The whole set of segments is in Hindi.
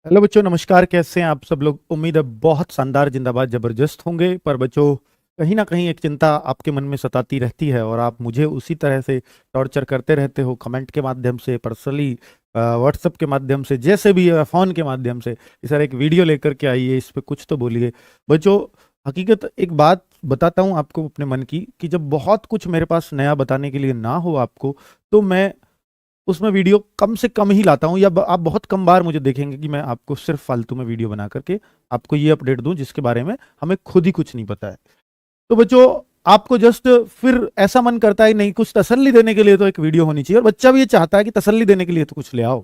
हेलो बच्चों, नमस्कार। कैसे हैं आप सब लोग? उम्मीद है बहुत शानदार, जिंदाबाद, जबरदस्त होंगे। पर बच्चों, कहीं ना कहीं एक चिंता आपके मन में सताती रहती है और आप मुझे उसी तरह से टॉर्चर करते रहते हो, कमेंट के माध्यम से, पर्सनली व्हाट्सएप के माध्यम से, जैसे भी फ़ोन के माध्यम से। कि सर एक वीडियो लेकर के आइए, इस पे कुछ तो बोलिए। बच्चों, हकीकत एक बात बताता हूँ आपको अपने मन की, कि जब बहुत कुछ मेरे पास नया बताने के लिए ना हो आपको, तो मैं उसमें वीडियो कम से कम ही लाता हूँ, या आप बहुत कम बार मुझे देखेंगे कि मैं आपको सिर्फ फालतू में वीडियो बना करके आपको ये अपडेट दूं जिसके बारे में हमें खुद ही कुछ नहीं पता है। तो बच्चों, आपको जस्ट फिर ऐसा मन करता है, नहीं कुछ तसल्ली देने के लिए तो एक वीडियो होनी चाहिए, और बच्चा भी ये चाहता है कि तसल्ली देने के लिए तो कुछ ले आओ।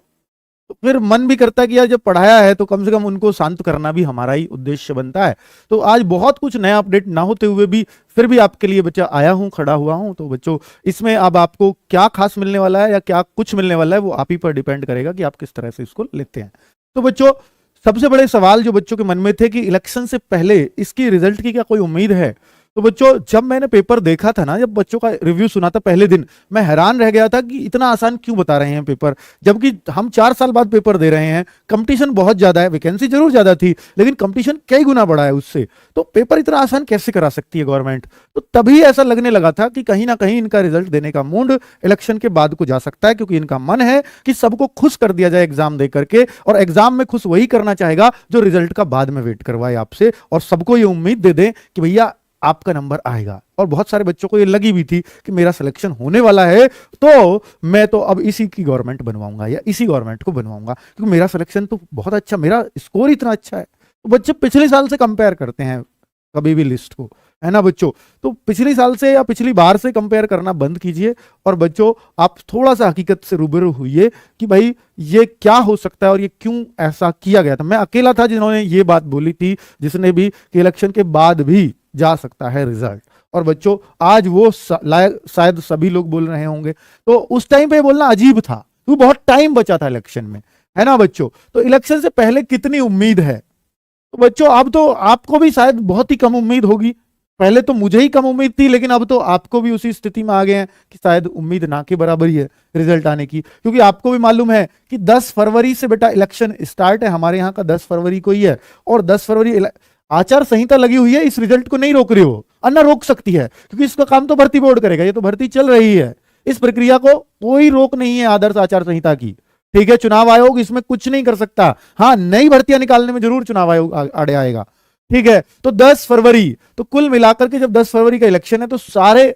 तो फिर मन भी करता है कि यार जब पढ़ाया है तो कम से कम उनको शांत करना भी हमारा ही उद्देश्य बनता है। तो आज बहुत कुछ नया अपडेट ना होते हुए भी फिर भी आपके लिए बच्चा आया हूं, खड़ा हुआ हूं। तो बच्चों, इसमें अब आपको क्या खास मिलने वाला है या क्या कुछ मिलने वाला है, वो आप ही पर डिपेंड करेगा कि आप किस तरह से इसको लेते हैं। तो बच्चों, सबसे बड़े सवाल जो बच्चों के मन में थे कि इलेक्शन से पहले इसकी रिजल्ट की क्या कोई उम्मीद है। तो बच्चों, जब मैंने पेपर देखा था ना, जब बच्चों का रिव्यू सुना था पहले दिन, मैं हैरान रह गया था कि इतना आसान क्यों बता रहे हैं पेपर, जबकि हम 4 साल बाद पेपर दे रहे हैं। कंपटीशन बहुत ज्यादा है, वैकेंसी जरूर ज्यादा थी लेकिन कंपटीशन कई गुना बढ़ा है उससे। तो पेपर इतना आसान कैसे करा सकती है गवर्नमेंट। तो तभी ऐसा लगने लगा था कि कहीं ना कहीं इनका रिजल्ट देने का मूड इलेक्शन के बाद को जा सकता है, क्योंकि इनका मन है कि सबको खुश कर दिया जाए एग्जाम दे करके, और एग्जाम में खुश वही करना चाहेगा जो रिजल्ट का बाद में वेट करवाए आपसे, और सबको ये उम्मीद दे दे कि भैया आपका नंबर आएगा। और बहुत सारे बच्चों को ये लगी भी थी कि मेरा सिलेक्शन होने वाला है, तो मैं तो अब इसी की गवर्नमेंट बनवाऊंगा या इसी गवर्नमेंट को बनवाऊंगा, क्योंकि मेरा सिलेक्शन तो बहुत अच्छा, मेरा स्कोर इतना अच्छा है। तो बच्चे पिछले साल से कंपेयर करते हैं कभी भी लिस्ट को, है ना बच्चों। तो पिछले साल से या पिछली बार से कंपेयर करना बंद कीजिए, और बच्चों आप थोड़ा सा हकीकत से रूबरू हुइए कि भाई ये क्या हो सकता है और ये क्यों ऐसा किया गया था। मैं अकेला था जिन्होंने ये बात बोली थी, जिसने भी कि इलेक्शन के बाद भी जा सकता है रिजल्ट। और बच्चों, आज वो शायद सभी लोग बोल रहे होंगे। तो उस टाइम पे बोलना अजीब था, क्योंकि बहुत टाइम बचा था इलेक्शन में, है ना बच्चों। तो इलेक्शन से पहले कितनी उम्मीद है। तो बच्चों, अब तो आपको भी शायद बहुत ही कम उम्मीद होगी। पहले तो मुझे ही कम उम्मीद थी, लेकिन अब तो आपको भी उसी स्थिति में आ गए हैं कि शायद उम्मीद ना के बराबर ही है रिजल्ट आने की। क्योंकि आपको भी मालूम है कि 10 फरवरी से बेटा इलेक्शन स्टार्ट है, हमारे यहाँ का 10 फरवरी को ही है। और 10 फरवरी आचार संहिता लगी हुई है, इस रिजल्ट को नहीं रोक रही हो, अन्ना रोक सकती है, क्योंकि इसका काम तो भर्ती बोर्ड करेगा। ये तो भर्ती चल रही है, इस प्रक्रिया को कोई रोक नहीं है आदर्श आचार संहिता की। ठीक है, चुनाव आयोग इसमें कुछ नहीं कर सकता। हाँ, नई भर्तियां निकालने में जरूर चुनाव आयोग आड़े आएगा। ठीक है, तो 10 फरवरी, तो कुल मिलाकर के जब 10 फरवरी का इलेक्शन है, तो सारे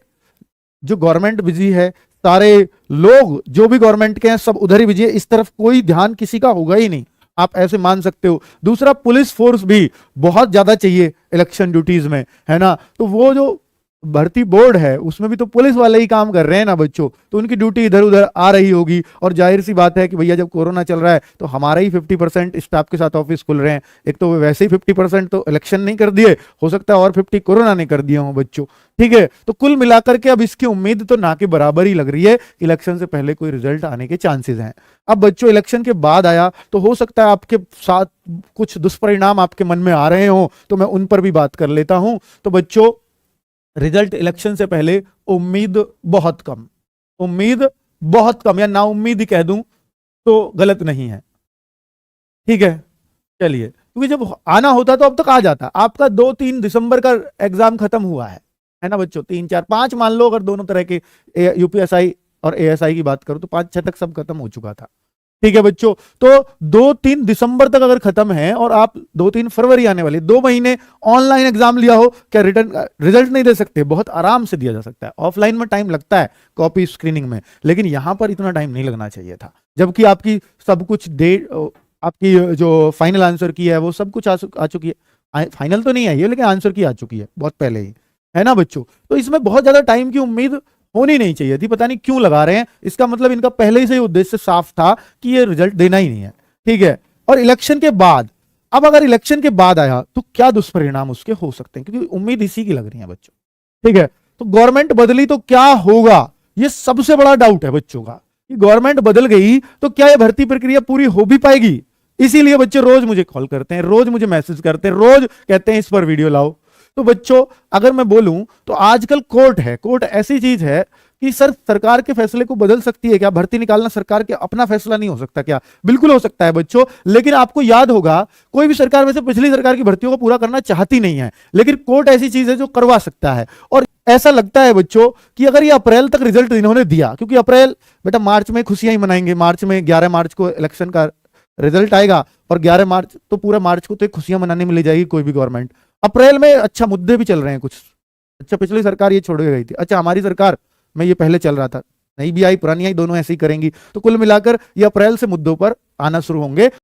जो गवर्नमेंट बिजी है, सारे लोग जो भी गवर्नमेंट के हैं सब उधर ही बिजी है, इस तरफ कोई ध्यान किसी का होगा ही नहीं, आप ऐसे मान सकते हो। दूसरा, पुलिस फोर्स भी बहुत ज्यादा चाहिए इलेक्शन ड्यूटीज में, है ना। तो वो जो भर्ती बोर्ड है उसमें भी तो पुलिस वाले ही काम कर रहे हैं ना बच्चों, तो उनकी ड्यूटी इधर उधर आ रही होगी। और जाहिर सी बात है कि भैया जब कोरोना चल रहा है तो हमारा ही 50% स्टाफ के साथ ऑफिस खुल रहे हैं। एक तो वैसे ही 50% तो इलेक्शन नहीं कर दिए, हो सकता है और 50 कोरोना ने कर दिए हों बच्चों। ठीक है, तो कुल मिलाकर के अब इसकी उम्मीद तो ना के बराबर ही लग रही है। इलेक्शन से पहले कोई रिजल्ट आने के चांसेस हैं। अब बच्चों, इलेक्शन के बाद आया तो हो सकता है आपके साथ कुछ दुष्परिणाम आपके मन में आ रहे हो, तो मैं उन पर भी बात कर लेता हूं। तो बच्चों, रिजल्ट इलेक्शन से पहले उम्मीद बहुत कम, उम्मीद बहुत कम, या ना उम्मीद ही कह दूं तो गलत नहीं है। ठीक है, चलिए, क्योंकि जब आना होता तो अब तक आ जाता। आपका 2-3 दिसंबर का एग्जाम खत्म हुआ है ना बच्चों। 3-4-5 मान लो, अगर दोनों तरह के यूपीएसआई और एएसआई की बात करो तो 5-6 तक सब खत्म हो चुका था। ठीक है बच्चों, तो 2-3 दिसंबर तक अगर खत्म है और आप 2-3 फरवरी आने वाली 2 महीने ऑनलाइन एग्जाम लिया हो, क्या रिटर्न रिजल्ट नहीं दे सकते? बहुत आराम से दिया जा सकता है। ऑफलाइन में टाइम लगता है कॉपी स्क्रीनिंग में, लेकिन यहां पर इतना टाइम नहीं लगना चाहिए था। जबकि आपकी सब कुछ डेट, आपकी जो फाइनल आंसर की है वो सब कुछ आ चुकी है। फाइनल तो नहीं आई है, लेकिन आंसर की आ चुकी है बहुत पहले ही, है ना बच्चों। तो इसमें बहुत ज्यादा टाइम की उम्मीद होनी नहीं चाहिए थी। पता नहीं क्यों लगा रहे हैं, इसका मतलब इनका पहले ही से उद्देश्य साफ था कि ये रिजल्ट देना ही नहीं है। ठीक है, और इलेक्शन के बाद, अब अगर इलेक्शन के बाद आया तो क्या दुष्परिणाम उसके हो सकते हैं, क्योंकि उम्मीद इसी की लग रही है बच्चों। ठीक है, तो गवर्नमेंट बदली तो क्या होगा, ये सबसे बड़ा डाउट है बच्चों का, कि गवर्नमेंट बदल गई तो क्या ये भर्ती प्रक्रिया पूरी हो भी पाएगी। इसीलिए बच्चे रोज मुझे कॉल करते हैं, रोज मुझे मैसेज करते हैं, रोज कहते हैं इस पर वीडियो लाओ। तो बच्चों, अगर मैं बोलूं तो आजकल कोर्ट है, कोर्ट ऐसी चीज है कि सर सरकार के फैसले को बदल सकती है क्या, भर्ती निकालना सरकार के अपना फैसला नहीं हो सकता क्या? बिल्कुल हो सकता है बच्चों, लेकिन आपको याद होगा कोई भी सरकार वैसे पिछली सरकार की भर्तियों को पूरा करना चाहती नहीं है, लेकिन कोर्ट ऐसी चीज है जो करवा सकता है। और ऐसा लगता है बच्चों कि अगर ये अप्रैल तक रिजल्ट इन्होंने दिया, क्योंकि अप्रैल बेटा मार्च में खुशियां ही मनाएंगे, मार्च में 11 मार्च को इलेक्शन का रिजल्ट आएगा और 11 मार्च तो पूरा मार्च को तो एक खुशियां मनाने में ले जाएगी कोई भी गवर्नमेंट। अप्रैल में अच्छा मुद्दे भी चल रहे हैं कुछ, अच्छा पिछली सरकार ये छोड़ के गई थी, अच्छा हमारी सरकार में ये पहले चल रहा था, नई भी आई पुरानी आई दोनों ऐसे ही करेंगी, तो कुल मिलाकर ये अप्रैल से मुद्दों पर आना शुरू होंगे।